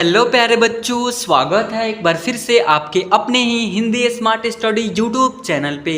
Hello प्यारे बच्चों, स्वागत है एक बार फिर से आपके अपने ही Hindi smart study YouTube channel पे।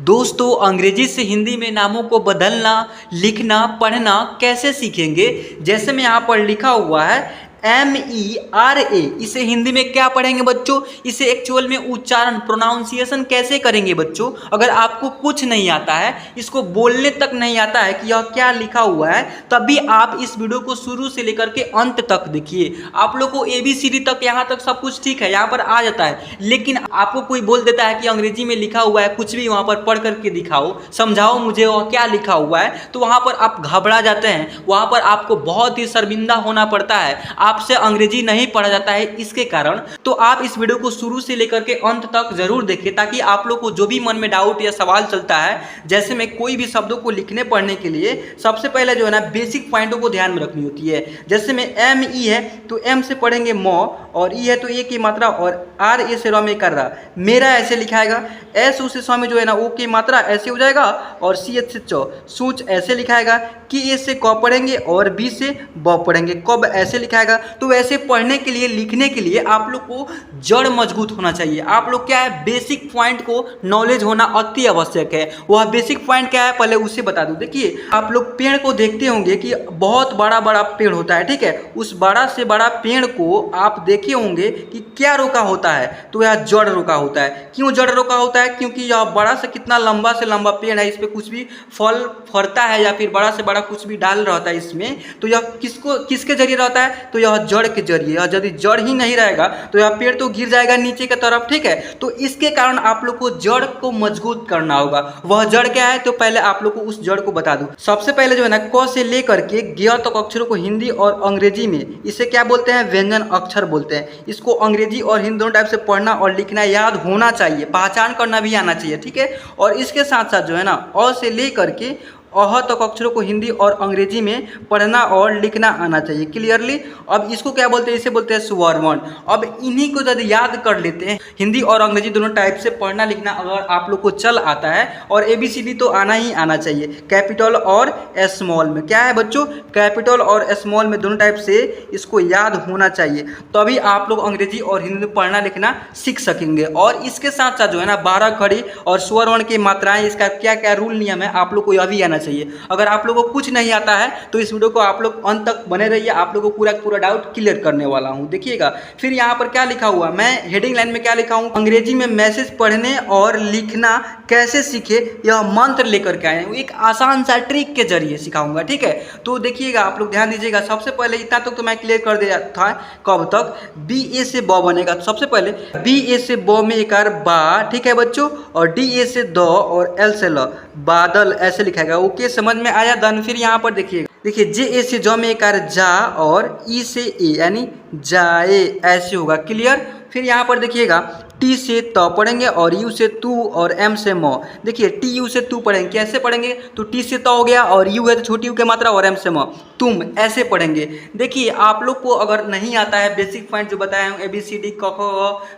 दोस्तों, अंग्रेजी से हिंदी में नामों को बदलना, लिखना, पढ़ना कैसे सीखेंगे। जैसे में यहाँ पर लिखा हुआ है MERA, इसे हिंदी में क्या पढ़ेंगे बच्चों? इसे एक्चुअल में उच्चारण, प्रोनाउंसिएशन कैसे करेंगे बच्चों? अगर आपको कुछ नहीं आता है, इसको बोलने तक नहीं आता है कि यह क्या लिखा हुआ है, तभी आप इस वीडियो को शुरू से लेकर के अंत तक देखिए। आप लोग को ABCD तक, यहाँ तक सब कुछ ठीक है, यहाँ पर आ जाता है। लेकिन आपको कोई बोल देता है कि अंग्रेजी में लिखा हुआ है, कुछ भी वहाँ पर पढ़ करके दिखाओ, समझाओ मुझे वह क्या लिखा हुआ है, तो वहाँ पर आप घबरा जाते हैं। वहाँ पर आपको बहुत ही शर्मिंदा होना पड़ता है, आपसे अंग्रेजी नहीं पढ़ा जाता है इसके कारण। तो आप इस वीडियो को शुरू से लेकर के अंत तक जरूर देखिए, ताकि आप लोग को जो भी मन में डाउट या सवाल चलता है, जैसे में कोई भी शब्दों को लिखने पढ़ने के लिए सबसे पहले जो है ना, बेसिक पॉइंटों को ध्यान में रखनी होती है। जैसे में ME है तो M से पढ़ेंगे मो, और E है तो ए की मात्रा, और RA से रॉ में कर रहा, मेरा ऐसे लिखाएगा। S उस सौ में जो है ना, O की मात्रा ऐसे हो जाएगा, और CH से चौ, सूच ऐसे लिखाएगा। कि A से क पढ़ेंगे और B से ब पढ़ेंगे, कब ऐसे लिखाएगा। तो वैसे पढ़ने के लिए, लिखने के लिए आप लोग को जड़ मजबूत होना चाहिए। आप लोग क्या है, बेसिक पॉइंट को नॉलेज होना अति आवश्यक है। वह बेसिक पॉइंट क्या है, पहले उसे बता दूं। देखिए, आप लोग पेड़ को देखते होंगे कि बहुत बड़ा बड़ा पेड़ होता है, ठीक है। उस बड़ा से बड़ा पेड़ को आप देखे होंगे कि क्या रोका होता है, तो यह जड़ रोका होता है। क्यों जड़ रोका होता है? क्योंकि यह बड़ा से कितना लंबा से लंबा पेड़ है, इस पर कुछ भी फल फरता है या फिर बड़ा से बड़ा कुछ भी डाल रहता है इसमें, तो यह किसके जरिए रहता है? तो यह जड़ के जरिए। यदि जड़ ही नहीं रहेगा तो यह पेड़ तो गिर जाएगा नीचे की तरफ, ठीक है। तो इसके कारण आप लोग को जड़ को मजबूत करना होगा। वह जड़ क्या है, तो पहले आप लोग को उस जड़ को बता दूं। सबसे पहले जो है ना, क से लेकर के ज्ञ तक अक्षरों को हिंदी और अंग्रेजी में इसे क्या बोलते हैं? व्यंजन अक्षर बोलते हैं। इसको अंग्रेजी और हिंदी दोनों टाइप से पढ़ना और लिखना याद होना चाहिए, पहचान करना भी आना चाहिए, ठीक है। और इसके साथ साथ जो है ना, अ से लेकर के अह तक अक्षरों को हिंदी और अंग्रेजी में पढ़ना और लिखना आना चाहिए क्लियरली। अब इसको क्या बोलते हैं? इसे बोलते हैं स्वर वर्ण। अब इन्हीं को यदि याद कर लेते हैं, हिंदी और अंग्रेजी दोनों टाइप से पढ़ना लिखना अगर आप लोग को चल आता है, और ABCD तो आना ही आना चाहिए, कैपिटल और स्मॉल में। क्या है बच्चों? कैपिटल और स्मॉल में दोनों टाइप से इसको याद होना चाहिए, तभी आप लोग अंग्रेजी और हिंदी में पढ़ना लिखना सीख सकेंगे। और इसके साथ साथ जो है ना, 12 खड़ी और स्वर वर्ण की मात्राएं, इसका क्या क्या रूल नियम है, आप लोग को यह भी आना चाहिए। अगर आप लोगों को कुछ नहीं आता है तो इस वीडियो को आप लोग अंत तक बने रहिए, आप लोगों को पूरा डाउट क्लियर करने वाला हूं। देखिएगा, फिर यहाँ पर क्या लिखा हुआ, मैं हेडिंग लाइन में क्या लिखा हूं, अंग्रेजी में मैसेज पढ़ने और लिखना कैसे सीखे, यह मंत्र लेकर के आए हैं। एक आसान सा ट्रिक के जरिए सिखाऊंगा, ठीक है। तो देखिएगा, आप लोग ध्यान दीजिएगा। सबसे पहले इतना तक तो मैं क्लियर कर दिया था। कब तक? BA से ब बनेगा। तो सबसे पहले BA से ब में एक बा, ठीक है बच्चों, और DA से द और L से ल, बादल ऐसे लिखाएगा। ओके, समझ में आया? दन फिर यहाँ पर देखिएगा, देखिए JA से ज में एक जा, और E से ए यानी जाए ऐसे होगा, क्लियर। फिर यहाँ पर देखिएगा, T से त पढ़ेंगे, और U से तू, और M से म। देखिए, TU से तू पढ़ेंगे, कैसे पढ़ेंगे? तो T से त हो गया, और U है तो छोटी U की मात्रा, और M से म, तुम ऐसे पढ़ेंगे। देखिए, आप लोग को अगर नहीं आता है बेसिक पॉइंट जो बताया हूँ, ABCD क ख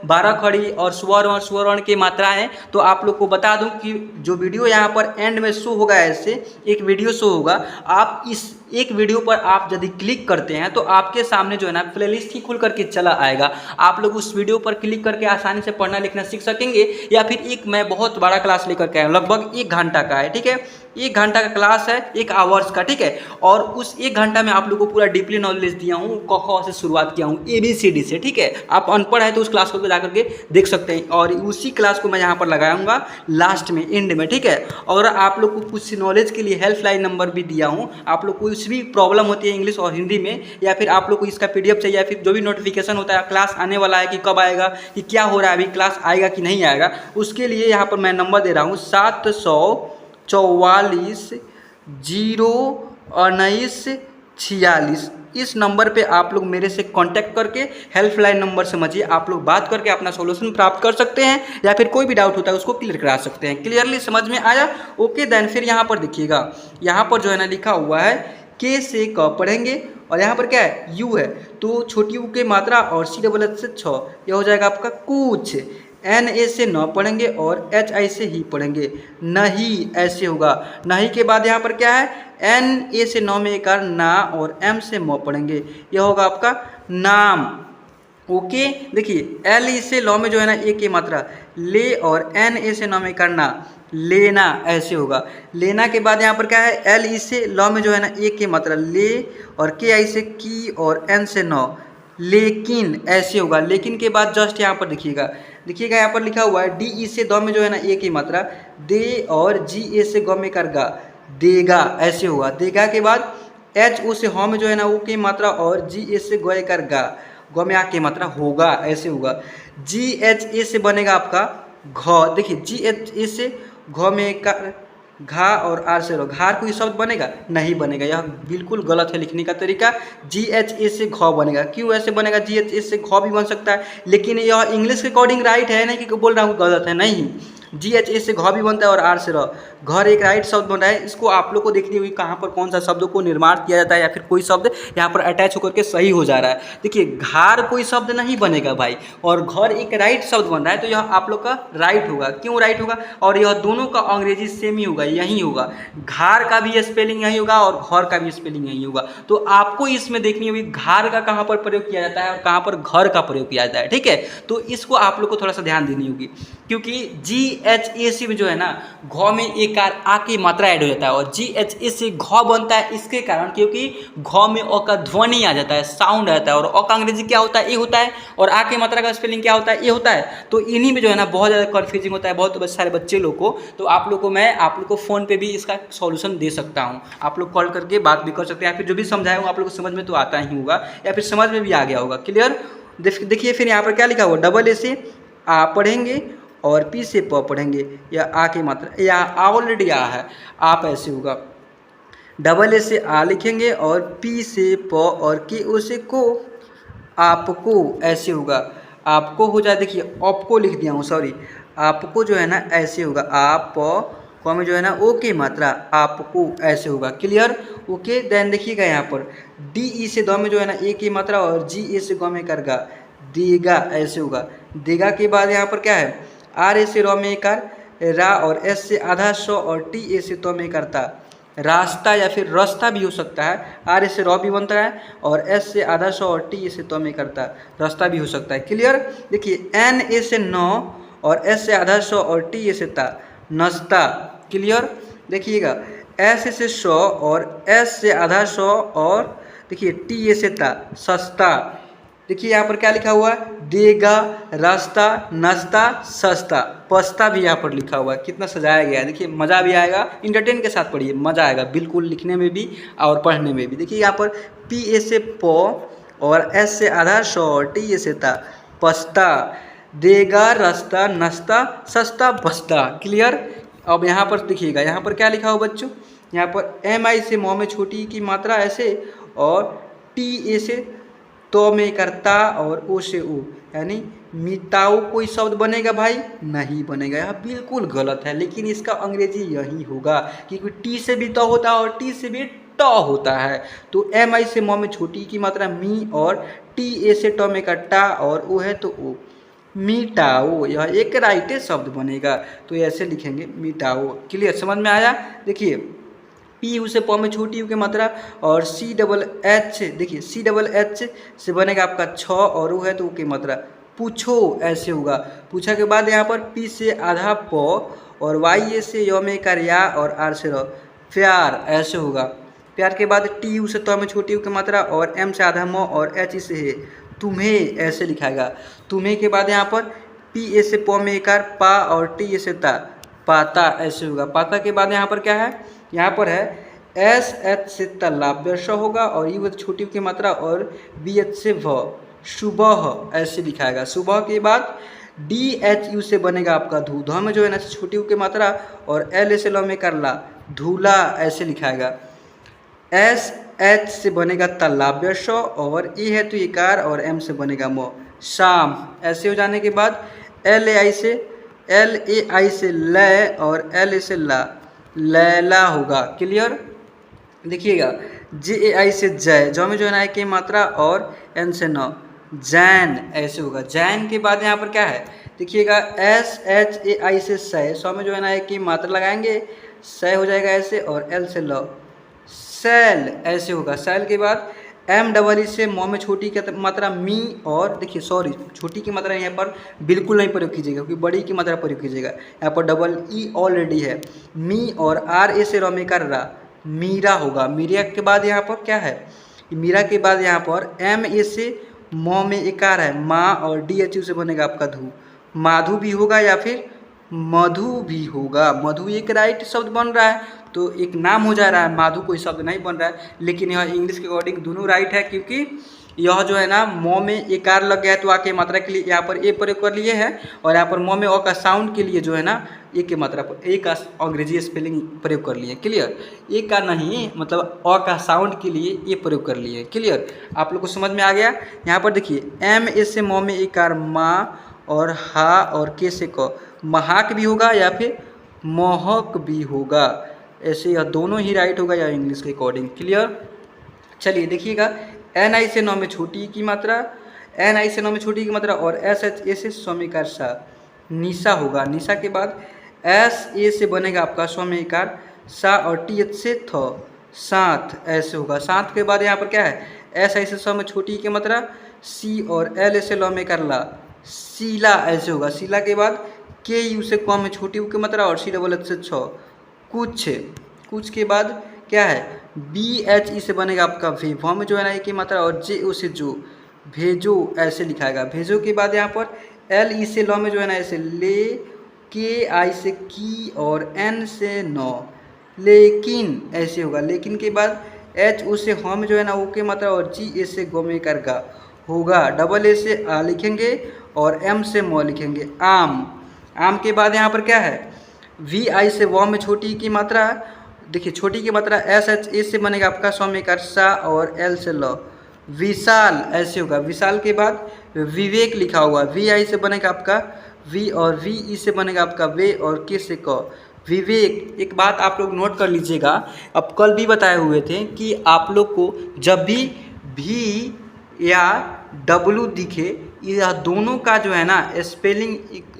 12 खड़ी और स्वर वर्ण की मात्राएं, तो आप लोग को बता दूं कि जो वीडियो यहाँ पर एंड में शो होगा, ऐसे एक वीडियो शो होगा। आप इस एक वीडियो पर आप यदि क्लिक करते हैं तो आपके सामने जो है ना, प्लेलिस्ट ही खुल करके चला आएगा। आप लोग उस वीडियो पर क्लिक करके आसानी से पढ़ना लिखना सीख सकेंगे। या फिर एक मैं बहुत बड़ा क्लास लेकर के आया हूँ, लगभग 1 घंटा का है, ठीक है। 1 घंटा का क्लास है, 1 आवर्स का, ठीक है। और उस 1 घंटा में आप लोग को पूरा डीपली नॉलेज दिया हूँ, क ख से शुरुआत किया हूँ, ABCD से, ठीक है। आप अनपढ़ है तो उस क्लास को जाकर के देख सकते हैं, और उसी क्लास को मैं यहाँ पर लगाऊंगा लास्ट में, एंड में, ठीक है। और आप लोग को कुछ नॉलेज के लिए हेल्पलाइन नंबर भी दिया हूँ। आप लोग को कुछ भी प्रॉब्लम होती है इंग्लिश और हिंदी में, या फिर आप लोग को इसका PDF चाहिए, या फिर जो भी नोटिफिकेशन होता है, क्लास आने वाला है कि कब आएगा, कि क्या हो रहा है, अभी क्लास आएगा कि नहीं आएगा, उसके लिए यहाँ पर मैं नंबर दे रहा हूँ 744-019-46। इस नंबर पे आप लोग मेरे से कांटेक्ट करके, हेल्पलाइन नंबर समझिए, आप लोग बात करके अपना सॉल्यूशन प्राप्त कर सकते हैं, या फिर कोई भी डाउट होता है उसको क्लियर करा सकते हैं। क्लियरली समझ में आया? ओके देन, फिर यहाँ पर देखिएगा, यहाँ पर जो है ना, लिखा हुआ है K से क पढ़ेंगे, और यहाँ पर क्या है? U है तो छोटी U की मात्रा, और CH से 6, यह हो जाएगा आपका कुछ। NA से न पढ़ेंगे, और HI से ही पढ़ेंगे, नहीं ऐसे होगा। नहीं के बाद यहाँ पर क्या है? NA से 9 में एक ना, और M से म पढ़ेंगे, यह होगा आपका नाम। ओके। देखिए एल ई से लॉ में जो है ना ए की मात्रा ले, और एन ए से नौ में करना लेना, ऐसे होगा। लेना के बाद यहाँ पर क्या है, एल ई से लॉ में जो है ना ए की मात्रा ले, और के आई से की, और एन से नौ लेकिन, ऐसे होगा। लेकिन के बाद जस्ट यहाँ पर देखिएगा यहाँ पर लिखा हुआ है डी ई से दो में जो है ना ए की मात्रा दे, और जी ए से गौ में करगा देगा, ऐसे होगा। देगा के बाद एच ओ से हौ में जो है ना ओ की मात्रा, और जी ए से गय करगा, गौ में आ की मात्रा होगा, ऐसे होगा। जी एच ए से बनेगा आपका घ। देखिए जी एच ए से घ में का घा, और आर से रो, घार कोई शब्द बनेगा नहीं बनेगा, यह बिल्कुल गलत है लिखने का तरीका। जी एच ए से घ बनेगा, क्यों ऐसे बनेगा, जी एच ए से घ भी बन सकता है, लेकिन यह इंग्लिश के अकॉर्डिंग राइट है, नहीं कि बोल रहा हूँ गलत है, नहीं। जी एच ए से घ भी बनता है, और आर से र, घर एक राइट शब्द बन रहा है। इसको आप लोग को देखनी होगी कहाँ पर कौन सा शब्दों को निर्माण किया जाता है, या फिर कोई शब्द यहाँ पर अटैच होकर के सही हो जा रहा है। देखिए घार कोई शब्द नहीं बनेगा भाई, और घर एक राइट शब्द बन रहा है, तो यह आप लोग का राइट होगा। क्यों राइट होगा, और यह दोनों का अंग्रेजी सेम ही होगा, यही होगा। घार का भी स्पेलिंग यही होगा, और घर का भी स्पेलिंग यही होगा। तो आपको इसमें देखनी होगी घार का कहाँ पर प्रयोग किया जाता है, और कहाँ पर घर का प्रयोग किया जाता है, ठीक है। तो इसको आप लोग को थोड़ा सा ध्यान देनी होगी, क्योंकि जी एच ए से जो है ना घ में एक आ की मात्रा ऐड हो जाता है, और जी एच ए से घ बनता है इसके कारण, क्योंकि घ में अ का ध्वनि आ जाता है, साउंड आता है, और अ का अंग्रेजी क्या होता है, ए होता है, और आ की मात्रा का स्पेलिंग क्या होता है, ए होता है। तो इन्हीं में जो है ना बहुत ज़्यादा कन्फ्यूजिंग होता है बहुत सारे बच्चे लोग को। तो आप लोग को मैं आप लोग को फ़ोन पे भी इसका सॉल्यूशन दे सकता हूँ, आप लोग कॉल करके बात भी कर सकते हैं, या फिर जो भी समझाया हूँ आप लोग को समझ में तो आता ही होगा, या फिर समझ में भी आ गया होगा। क्लियर। देखिए फिर यहाँ पर क्या लिखा हुआ, डबल ए से आ पढ़ेंगे, और पी से प पढ़ेंगे, या आ की मात्रा, या ऑलरेडी आ है, आप ऐसे होगा। डबल ए से आ लिखेंगे, और पी से प, और के ओ से को, आपको, ऐसे होगा। आपको हो जाए, देखिए आपको लिख दिया हूँ, सॉरी, आपको जो है ना ऐसे होगा, आप क में जो है ना ओ की मात्रा, आपको, ऐसे होगा। क्लियर। ओके। देन देखिएगा यहाँ पर डी ई से द में जो है ना ए की मात्रा, और जी ए से ग में करगा देगा, ऐसे होगा। देगा के बाद यहाँ पर क्या है, आर ए से र में कर रा, और एस से आधा सौ, और टी ए से तो में करता रास्ता, या फिर रास्ता भी हो सकता है। आर ए से र भी बनता है, और एस से आधा सौ, और टी ए से तो में करता रास्ता भी हो सकता है। क्लियर। देखिए एन ए से नौ, और एस से आधा सौ, और टी ए से ता नस्ता। क्लियर। देखिएगा एस से सौ, और एस से आधा सौ, और देखिए टी ए से ता सस्ता। देखिए यहाँ पर क्या लिखा हुआ है, देगा, रास्ता, नाश्ता, सस्ता, पस्ता भी यहाँ पर लिखा हुआ है। कितना सजाया गया है, देखिए मज़ा भी आएगा, इंटरटेन के साथ पढ़िए, मज़ा आएगा बिल्कुल, लिखने में भी और पढ़ने में भी। देखिए यहाँ पर पी ए से प, और एस से आधा सौ, और टी ए से ता पस्ता, देगा, रास्ता, नाश्ता, सस्ता, बस्ता। क्लियर। अब यहाँ पर देखिएगा, यहाँ पर क्या लिखा हुआ बच्चों, यहाँ पर एम आई से मौ में छोटी की मात्रा ऐसे, और टी ए से तो में करता, और ओ से ओ, यानी मिटाऊ कोई शब्द बनेगा भाई, नहीं बनेगा, यह बिल्कुल गलत है। लेकिन इसका अंग्रेजी यही होगा, क्योंकि टी से भी तो होता है, और टी से भी ट होता है। तो एम आई से मौ में छोटी की मात्रा मी, और टी ए से ट में कट्टा, और ओ है तो ओ, मिटाओ, यह एक राइटे शब्द बनेगा। तो ऐसे लिखेंगे मिटाओ। क्लियर, समझ में आया। देखिए पी यू से प में छोटी यू की मात्रा, और सी डबल एच, देखिए सी डबल एच से बनेगा आपका छ, और वो है तो की मात्रा पूछो, ऐसे होगा। पूछा के बाद यहाँ पर पी से आधा प, और वाई ए से य में कर या, और आर से र प्यार, ऐसे होगा। प्यार के बाद टी यू से त में छोटी यू की मात्रा, और एम से आधा म, और एच से है तुम्हें, ऐसे लिखाएगा। तुम्हें के बाद यहाँ पर पी ए से प में कर पा, और टी ए से ता पाता, ऐसे होगा। पाता के बाद यहाँ पर क्या है, यहाँ पर है एस एच से तलाव्य श होगा, और यू छोटी की मात्रा, और बी एच से भ, सुबह, ऐसे लिखाएगा। सुबह के बाद डी एच यू से बनेगा आपका धू, ध में जो है ना छोटी यू की मात्रा, और एल से ल में करला धूला, ऐसे लिखाएगा। एस एच से बनेगा तलाव्य श, और ए है तो इकार, और एम से बनेगा म, शाम, ऐसे हो जाने के बाद एल ए आई से लय, और एल ए से ला लैला होगा। क्लियर। देखिएगा जे ए आई से जय, जो में जो है ना की मात्रा, और एन से न जैन, ऐसे होगा। जैन के बाद यहाँ पर क्या है, देखिएगा एस एच ए आई से सै, सौ में जो है ना की मात्रा लगाएंगे, सै हो जाएगा ऐसे, और एल से ल सैल, ऐसे होगा। सैल के बाद एम डबल ई से म में छोटी की मात्रा मी, और देखिए सॉरी छोटी की मात्रा यहाँ पर बिल्कुल नहीं प्रयोग कीजिएगा क्योंकि बड़ी की मात्रा प्रयोग कीजिएगा। यहाँ पर डबल ई ऑलरेडी है। मी और आर ए से रमे का रा, मीरा होगा। मीरा के बाद यहाँ पर क्या है, मीरा के बाद यहाँ पर एम ए से म में एकार है माँ, और डी एच यू से बनेगा आपका धू, माधु भी होगा या फिर मधु भी होगा। मधु एक राइट शब्द बन रहा है, तो एक नाम हो जा रहा है, माधु कोई शब्द नहीं बन रहा है। लेकिन यह इंग्लिश के अकॉर्डिंग दोनों राइट है, क्योंकि यह जो है ना म में एकार लग गया है, तो आ के मात्रा के लिए यहाँ पर ए प्रयोग कर लिए हैं, और यहाँ पर म में अ का साउंड के लिए जो है ना ए के मात्रा पर ए का अंग्रेजी स्पेलिंग प्रयोग कर लिए। क्लियर, ए का नहीं मतलब अ का साउंड के लिए ए प्रयोग कर लिए। क्लियर, आप लोग को समझ में आ गया। यहाँ पर देखिए एम ए से म में एकार माँ, और हा और के से क, महाक भी होगा या फिर महक भी होगा। ऐसे यह दोनों ही राइट होगा या इंग्लिश के अकॉर्डिंग। क्लियर, चलिए देखिएगा एन आई से 9 में छोटी की मात्रा, एन आई से 9 में छोटी की मात्रा, और एस एच ए से स्वमेकार सा, निशा होगा। निशा के बाद एस ए से बनेगा आपका स्वमेकार सा, और टी एच से थ, साथ ऐसे होगा। साथ के बाद यहाँ पर क्या है, एस आई से स्व में छोटी की मात्रा सी, और एल ए से ल में कर ला, शीला ऐसे होगा। शीला के बाद के यू से क में छोटी यू की मात्रा, और सी डबल एच से छ, कुछ। कुछ के बाद क्या है, बी एच ई से बनेगा आपका वे, व में जो है ना एक की मात्रा, और जे ओ से जो, भेजो ऐसे लिखाएगा। भेजो के बाद यहाँ पर एल ई से ल में जो है ना ऐसे ले, के आई से की, और एन से नौ, लेकिन ऐसे होगा। लेकिन के बाद एच ओ से ह में जो है ना ओ के मात्रा, और जी ए से गो में कर गा होगा। डबल ए से आ लिखेंगे, और एम से म लिखेंगे आम। आम के बाद यहाँ पर क्या है, वी आई से व में छोटी की मात्रा, देखिए छोटी की मात्रा एस एच ए से बनेगा आपका स्वमेकार सा, और एल से ल, विशाल ऐसे होगा। विशाल के बाद विवेक लिखा हुआ, वी आई से बनेगा आपका वी, और वी ई से बनेगा आपका वे, और के से क, विवेक। एक बात आप लोग नोट कर लीजिएगा, अब कल भी बताए हुए थे कि आप लोग को जब भी या डब्लू दिखे, यह दोनों का जो है ना स्पेलिंग,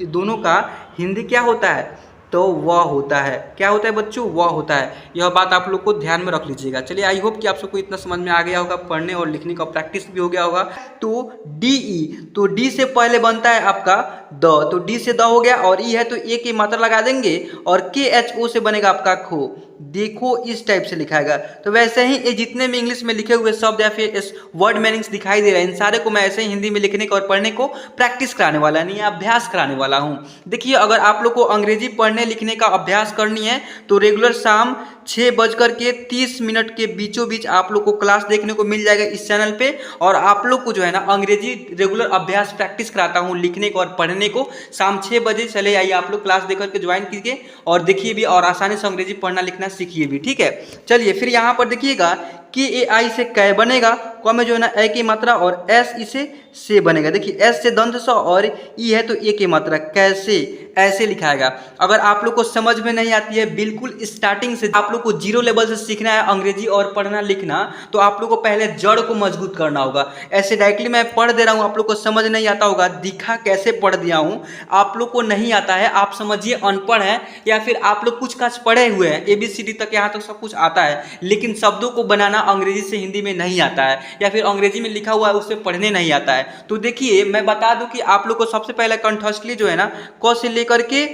दोनों का हिंदी क्या होता है, तो वह होता है। क्या होता है बच्चों, वह होता है। यह बात आप लोग को ध्यान में रख लीजिएगा। चलिए आई होप कि आप सबको इतना समझ में आ गया होगा, पढ़ने और लिखने का प्रैक्टिस भी हो गया होगा। तो डी ई, तो डी से पहले बनता है आपका द, तो डी से द हो गया, और ई है तो ए की मात्रा लगा देंगे, और के एच ओ से बनेगा आपका खो। देखो इस टाइप से लिखाएगा। तो वैसे ही ये जितने भी इंग्लिश में लिखे हुए शब्द या फिर इस वर्ड मीनिंग्स दिखाई दे रहे हैं, इन सारे को मैं ऐसे ही हिंदी में लिखने का और पढ़ने को प्रैक्टिस कराने वाला नहीं, अभ्यास कराने वाला हूँ। देखिए अगर आप लोग को अंग्रेजी पढ़ने लिखने का अभ्यास करनी है तो रेगुलर शाम 6:30 के बीचों बीच आप लोग को क्लास देखने को मिल जाएगा इस चैनल पे। और आप लोग को जो है ना अंग्रेजी रेगुलर अभ्यास प्रैक्टिस कराता हूँ लिखने को और पढ़ने को। शाम 6 बजे चले आइए आप लोग, क्लास देख करके ज्वाइन कीजिए और देखिए भी और आसानी से अंग्रेजी पढ़ना लिखना सीखिए भी, ठीक है। चलिए फिर यहाँ पर देखिएगा कि ए आई से कै बनेगा, क में जो है ना ए की मात्रा, और एस इसे से बनेगा। देखिए एस से दंत स और ई है तो ए की मात्रा, कैसे ऐसे लिखाएगा। अगर आप लोग को समझ में नहीं आती है, बिल्कुल स्टार्टिंग से आप लोग को जीरो लेवल से सीखना है अंग्रेजी और पढ़ना लिखना, तो आप लोग को पहले जड़ को मजबूत करना होगा। ऐसे डायरेक्टली मैं पढ़ दे रहा हूँ, आप लोग को समझ नहीं आता होगा, दिखा कैसे पढ़ दिया हूँ, आप लोग को नहीं आता है, आप समझिए अनपढ़ है, या फिर आप लोग कुछ काज पढ़े हुए हैं, ABCD तक यहाँ तक सब कुछ आता है, लेकिन शब्दों को बनाना अंग्रेजी से हिंदी में नहीं आता है, या फिर अंग्रेजी में लिखा हुआ है उससे पढ़ने नहीं आता है। तो देखिए मैं बता दूं कि आप लोग को सबसे पहले कंठस्थली जो है ना क से लेकर के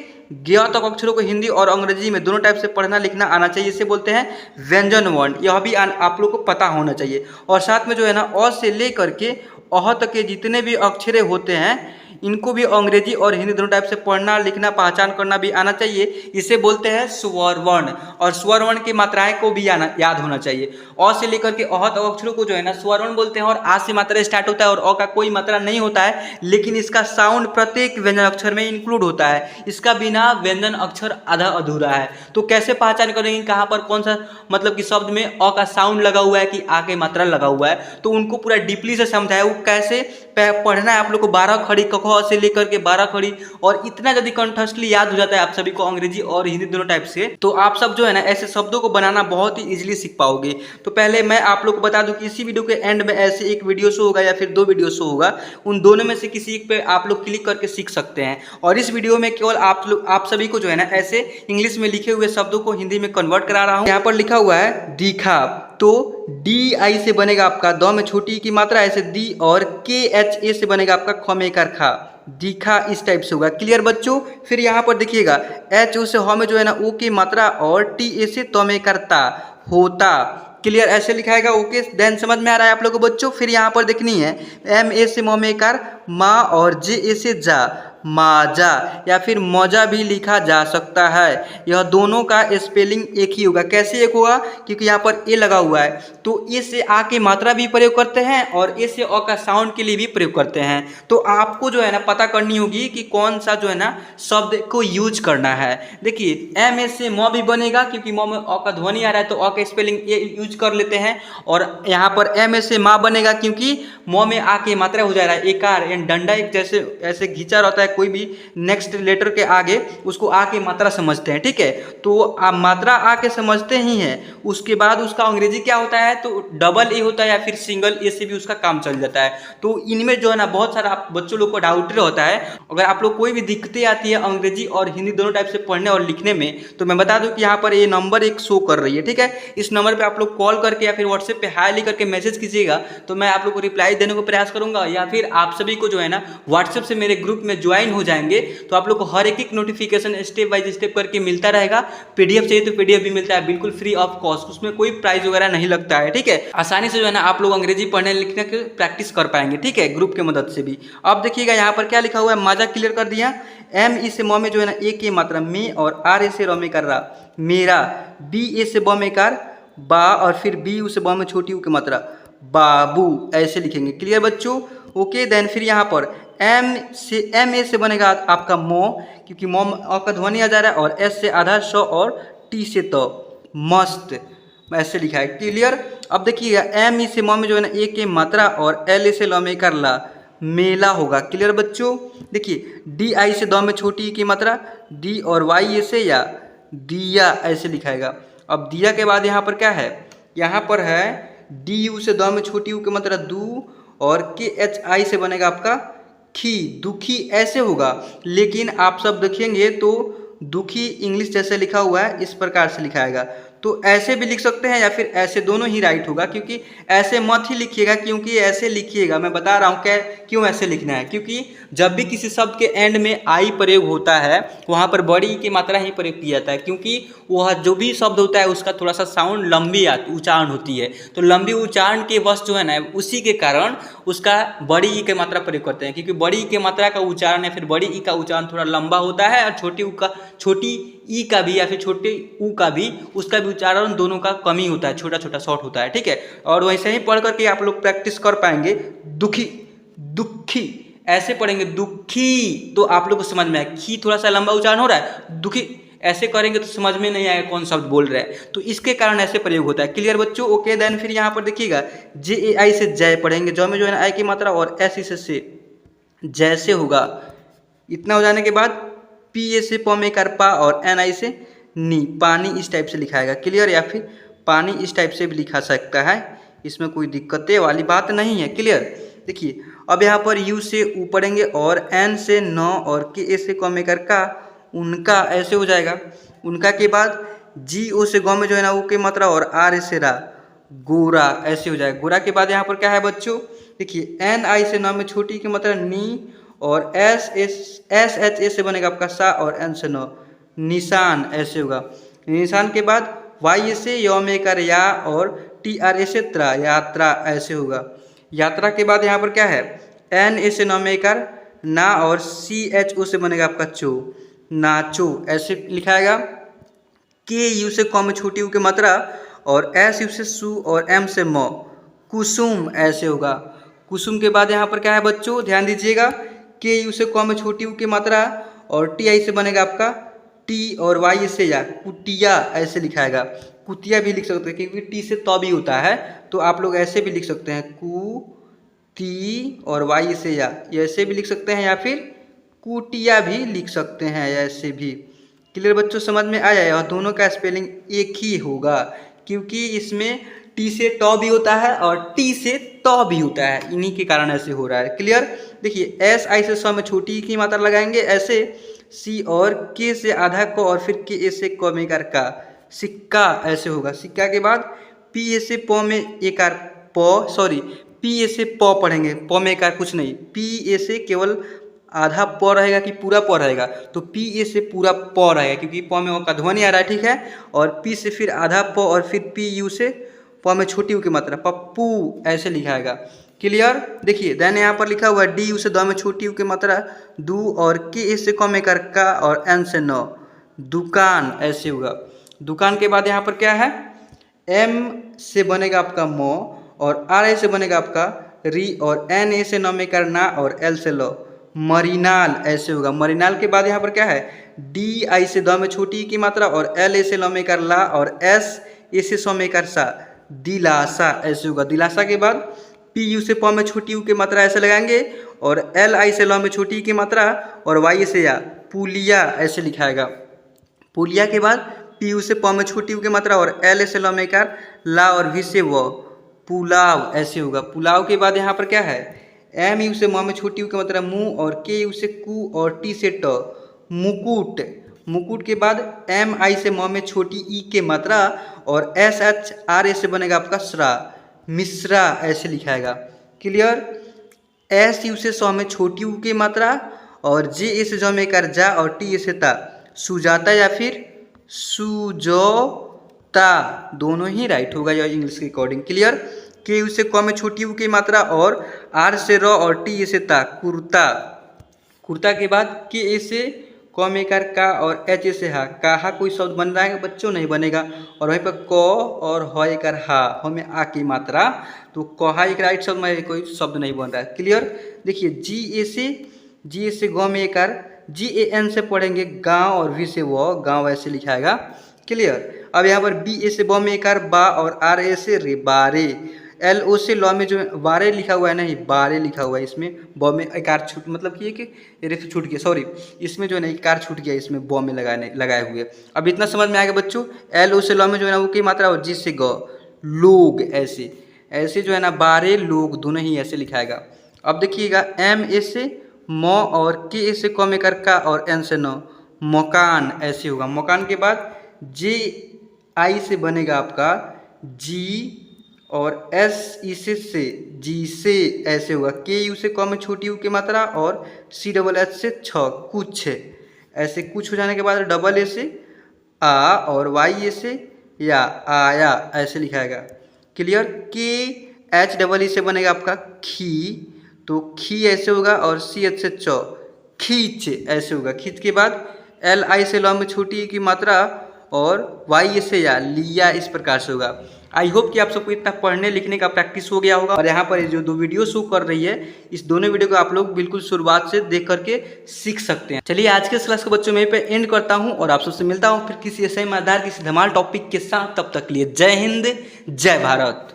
ज्ञ तक अक्षरों को हिंदी और अंग्रेजी में दोनों टाइप से पढ़ना लिखना आना चाहिए। इसे बोलते हैं व्यंजन वर्ण, यह भी आप लोग को पता होना चाहिए। और साथ में जो है ना अ से लेकर के अह तक के जितने भी अक्षरे होते हैं इनको भी अंग्रेजी और हिंदी दोनों टाइप से पढ़ना लिखना पहचान करना भी आना चाहिए। इसे बोलते हैं स्वर वर्ण, और स्वर वर्ण की मात्राएं को भी याद होना चाहिए। अ से लेकर के अह तक अक्षरों को जो है ना स्वर वर्ण बोलते हैं, और आ से मात्रा स्टार्ट होता है और अ का कोई मात्रा नहीं होता है, लेकिन इसका साउंड प्रत्येक व्यंजन अक्षर में इंक्लूड होता है। इसका बिना व्यंजन अक्षर आधा अधूरा है। तो कैसे पहचान करेंगे कहाँ पर कौन सा मतलब कि शब्द में अ का साउंड लगा हुआ है कि आ के मात्रा लगा हुआ है, तो उनको पूरा डीपली से समझाया वो कैसे पढ़ना है। आप लोग को 12 खड़ी क ख से लेकर के 12 खड़ी, और इतना यदि कंठस्थली याद हो जाता है आप सभी को अंग्रेजी और हिंदी दोनों टाइप से, तो आप सब जो है ना ऐसे शब्दों को बनाना बहुत ही इजीली सीख पाओगे। तो पहले मैं आप लोग को बता दूं कि इसी वीडियो के एंड में ऐसे एक वीडियो शो होगा या फिर 2 वीडियो शो होगा, उन दोनों में से किसी एक पे आप लोग क्लिक करके सीख सकते हैं। और इस वीडियो में केवल आप सभी को जो है ना ऐसे इंग्लिश में लिखे हुए शब्दों को हिंदी में कन्वर्ट करा रहा हूँ। यहाँ पर लिखा हुआ है दिखा, तो डी आई से बनेगा आपका द में छोटी की मात्रा ऐसे दी, और के एच ए से बनेगा आपका ख में कर खा, दिखा, इस टाइप से होगा। क्लियर बच्चों। फिर यहाँ पर देखिएगा एच ओ से ह में जो है ना ओ की मात्रा, और टी ए से तो में करता, होता। क्लियर, ऐसे लिखाएगा। ओके, देन समझ में आ रहा है आप लोगों को बच्चों। फिर यहाँ पर देखनी है एम ए से म में कर माँ, और जे ए से जा, माजा, या फिर मौजा भी लिखा जा सकता है। यह दोनों का स्पेलिंग एक ही होगा। कैसे एक होगा? क्योंकि यहाँ पर ए लगा हुआ है, तो ए से आ की मात्रा भी प्रयोग करते हैं और ए से अ का साउंड के लिए भी प्रयोग करते हैं। तो आपको जो है ना पता करनी होगी कि कौन सा जो है ना शब्द को यूज करना है। देखिए एम ए से म भी बनेगा, क्योंकि म में अ का ध्वनि आ रहा है तो अ का स्पेलिंग ए यूज कर लेते हैं। और यहाँ पर एम ए से माँ बनेगा, क्योंकि म में आ की मात्रा हो जा रहा है एकार, यानी डंडा एक जैसे ऐसे घिंचा रहता है कोई भी नेक्स्ट लेटर के आगे, उसको आ की मात्रा समझते हैं। ठीक है, तो आप मात्रा आ के समझते ही हैं, उसके बाद उसका अंग्रेजी क्या होता है तो डबल ए होता है, या फिर सिंगल ए से भी उसका काम चल जाता है। तो इनमें जो है ना बहुत सारा बच्चों लोग को डाउट होता है। अगर आप लोग कोई भी दिक्कतें आती है अंग्रेजी और हिंदी दोनों टाइप से पढ़ने और लिखने में, तो मैं बता दूं कि यहाँ पर ये नंबर एक शो कर रही है। ठीक है, इस नंबर पे आप लोग कॉल करके या फिर व्हाट्सएप पे हाई लिख करके मैसेज कीजिएगा, तो मैं आप लोग को रिप्लाई देने को प्रयास करूंगा। या फिर आप सभी को जो है ना व्हाट्सएप से मेरे ग्रुप में ज्वाइन हो जाएंगे, तो आप लोग को हर एक नोटिफिकेशन स्टेप बाय स्टेप करके मिलता रहेगा। पीडीएफ चाहिए तो पीडीएफ भी मिलता है, बिल्कुल फ्री ऑफ कॉस्ट, उसमें कोई प्राइस वगैरह नहीं लगता है। ठीक है, आसानी से जो है ना आप लोग अंग्रेजी पढ़ने लिखने की प्रैक्टिस कर पाएंगे। ठीक है, ग्रुप की मदद से भी। अब देखिएगा यहाँ पर क्या लिखा हुआ है, माजा क्लियर कर दिया। एम ई से म में जो है ना ए की मात्रा में, और आर ए से र में कर रहा मेरा, बी ए से ब में कर बा, और फिर बी यू से ब में छोटी यू की मात्रा बाबू, ऐसे लिखेंगे। क्लियर बच्चों। ओके, देन फिर यहाँ पर एम ए से बनेगा आपका मो, क्योंकि मो अ का ध्वनि आ जा रहा है, और एस से आधा स, और टी से तो मस्त, ऐसे लिखा है। क्लियर। अब देखिएगा एम ई से म में जो है ना ए की मात्रा, और एल ए से ल में कर ला मेला होगा। क्लियर बच्चों। देखिए डी आई से द में छोटी की मात्रा, डी, और वाई ए से या दिया, ऐसे लिखाएगा। अब दिया के बाद यहाँ पर क्या है, यहाँ पर है डी यू से द में छोटी यू की मात्रा दू, और के एच आई से बनेगा आपका खी, दुखी, ऐसे होगा। लेकिन आप सब देखेंगे तो दुखी इंग्लिश जैसे लिखा हुआ है, इस प्रकार से लिखाएगा। तो ऐसे भी लिख सकते हैं या फिर ऐसे, दोनों ही राइट होगा। क्योंकि ऐसे मत ही लिखिएगा, क्योंकि ऐसे लिखिएगा, मैं बता रहा हूँ क्या क्यों ऐसे लिखना है। क्योंकि जब भी किसी शब्द के एंड में आई प्रयोग होता है, वहाँ पर बड़ी ई की मात्रा ही प्रयोग किया जाता है, क्योंकि वह जो भी शब्द होता है उसका थोड़ा सा साउंड लंबी उच्चारण होती है। तो लंबी उच्चारण के वश जो है ना, उसी के कारण उसका बड़ी ई की मात्रा प्रयोग करते हैं, क्योंकि बड़ी ई की मात्रा का उच्चारण या फिर बड़ी ई का उच्चारण थोड़ा लंबा होता है, और छोटी ई का भी या फिर छोटे ऊ का भी, उसका भी उच्चारण दोनों का कम ही होता है, छोटा छोटा शॉर्ट होता है। ठीक है, और वैसे ही पढ़ करके आप लोग प्रैक्टिस कर पाएंगे। दुखी, दुखी, ऐसे पढ़ेंगे दुखी, तो आप लोग को समझ में आए। खी थोड़ा सा लंबा उच्चारण हो रहा है, दुखी ऐसे करेंगे तो समझ में नहीं आएगा कौन शब्द बोल रहे हैं, तो इसके कारण ऐसे प्रयोग होता है। क्लियर बच्चों। ओके, देन फिर यहाँ पर देखिएगा जे ए आई से जय पढ़ेंगे, जय में जो है ना आई की मात्रा, और एस से जैसे होगा। इतना हो जाने के बाद पी ए से प में कर पा, और एन आई से नी, पानी, इस टाइप से लिखाएगा। क्लियर। या फिर पानी इस टाइप से भी लिखा सकता है, इसमें कोई दिक्कतें वाली बात नहीं है। क्लियर। देखिए अब यहाँ पर यू से ऊ पढ़ेंगे, और एन से न, और के ए से क में कर का, उनका, ऐसे हो जाएगा। उनका के बाद जी ओ से गौ में जो है ना वो की मात्रा, और आर ए से रा, गोरा, ऐसे हो जाएगा। गोरा के बाद यहाँ पर क्या है बच्चों, देखिए एन आई से न में छोटी की मात्रा नी, और एस एच ए से बनेगा आपका सा, और एन से नो, निशान, ऐसे होगा। निशान के बाद वाई से य में कर या, और टी आर ए से त्रा, यात्रा, ऐसे होगा। यात्रा के बाद यहाँ पर क्या है, एन ए से न में कर ना, और सी एच ओ से बनेगा आपका चो, नाचो, ऐसे लिखाएगा। के यू से क में छोटी यू की मात्रा, और एस यू से सु, और एम से म, कुसुम, ऐसे होगा। कुसुम के बाद यहाँ पर क्या है बच्चों, ध्यान दीजिएगा। के यू से क में छोटी यू की मात्रा, और टी आई से बनेगा आपका टी, और वाई से या, कुटिया, ऐसे लिखाएगा। कुतिया भी लिख सकते हैं, क्योंकि टी से तो भी होता है, तो आप लोग ऐसे भी लिख सकते हैं, कु ती, और वाई से या, ऐसे भी लिख सकते हैं, या फिर कुटिया भी लिख सकते हैं, ऐसे भी। क्लियर बच्चों, समझ में आया। और दोनों का स्पेलिंग एक ही होगा, क्योंकि इसमें टी से ट भी होता है, और टी से तो भी होता है, इन्हीं के कारण ऐसे हो रहा है। क्लियर। देखिए एस आई से स में छोटी की मात्रा लगाएंगे, ऐसे सी, और के से आधा को, और फिर के ए से क में कर का, सिक्का, ऐसे होगा। सिक्का के बाद पी ए से प में एक आर प, सॉरी पी ए से प पढ़ेंगे, प में एक आर कुछ नहीं, पी ए से केवल आधा प रहेगा कि पूरा प रहेगा, तो पी ए से पूरा प रहेगा क्योंकि प में ओ का ध्वनि आ रहा है, ठीक है। और पी से फिर आधा प और फिर पी यू से प में छोटी यू की मात्रा पप्पू ऐसे लिखाएगा। क्लियर। देखिए देन यहाँ पर लिखा हुआ है डी यू से द में छोटी यू की मात्रा दू और के ए से क में कर का और एन से न दुकान ऐसे होगा। दुकान के बाद यहाँ पर क्या है, एम से बनेगा आपका म और आर ए से बनेगा आपका री और एन ए से न में कर ना और एल से लो मरीनाल ऐसे होगा। मरीनाल के बाद यहाँ पर क्या है, डी आई से द में छोटी की मात्रा और एल ए से ल में कर ला और एस ए से स में कर सा दिलासा ऐसे होगा। दिलासा के बाद पी यू से प में छोटी यू की मात्रा ऐसे लगाएंगे और एल आई से ल में छोटी की मात्रा और वाई से या पुलिया ऐसे लिखाएगा। पुलिया के बाद पी यू से प में छोटी यू की मात्रा और एल ए से ल में कर ला और वी से व पुलाव ऐसे होगा। पुलाव के बाद यहाँ पर क्या है, एम यू से म में छोटी यू की मात्रा मुँह और के यू से कू और टी से ट मुकुट। मुकुट के बाद एम आई से म में छोटी ई के मात्रा और एस एच आर ए से बनेगा आपका श्रा मिश्रा ऐसे लिखाएगा। क्लियर। एस यू से स में छोटी यू की मात्रा और जे ए से ज में कर जा और टी ए से ता सुजाता या फिर सुजोता दोनों ही राइट होगा या इंग्लिश के अकॉर्डिंग। क्लियर। के यू से क में छोटी यू की मात्रा और आर से र और टी ए से ता कुर्ता। कुर्ता के बाद के ए से क में कर का और एच ए से हा कहा कोई शब्द बन रहा है बच्चों, नहीं बनेगा। और वहीं पर क और ह एक हा ह में आ की मात्रा, तो कहा एक राइट शब्द में कोई शब्द नहीं बन रहा है। क्लियर। देखिए जी ए से ग में एक आर जी ए एन से पढ़ेंगे गांव और वी से वो गांव ऐसे लिखाएगा। क्लियर। अब यहाँ पर बी ए से ब में एक आर बा और आर ए से रे बारे। एल ओ से लॉ में जो बारे लिखा हुआ है नहीं बारे लिखा हुआ है, इसमें ब में एक आर छूट मतलब कि रेफ छूट गया, सॉरी इसमें जो है ना एक आर छूट गया, इसमें ब में लगाए हुए। अब इतना समझ में आएगा बच्चों। एल ओ से लॉ में जो है ना वो की मात्रा और जी से ग लोग ऐसे ऐसे जो है ना बारे लोग दोनों ही ऐसे लिखाएगा। अब देखिएगा एम ए से म और के ए से क में कर का और एन से न मकान ऐसे होगा। मकान के बाद जे आई से बनेगा आपका जी और एस ई से जी से ऐसे होगा। के यू से क में छोटी यू की मात्रा और सी डबल एच से छ कुछ ऐसे कुछ हो जाने के बाद डबल ए से आ और वाई ए से या आया ऐसे लिखाएगा। क्लियर। के एच डबल ई से बनेगा आपका खी, तो खी ऐसे होगा और सी एच से च खींच ऐसे होगा। खींच के बाद एल आई से लॉ में छोटी ई की मात्रा और वाई से या लिया इस प्रकार से होगा। आई होप कि आप सबको इतना पढ़ने लिखने का प्रैक्टिस हो गया होगा। और यहाँ पर जो दो वीडियो शो कर रही है, इस दोनों वीडियो को आप लोग बिल्कुल शुरुआत से देख करके सीख सकते हैं। चलिए आज के इस क्लास को बच्चों में पे एंड करता हूँ और आप सबसे मिलता हूँ फिर किसी ऐसे मजेदार किसी धमाल टॉपिक के साथ। तब तक लिए जय हिंद जय भारत।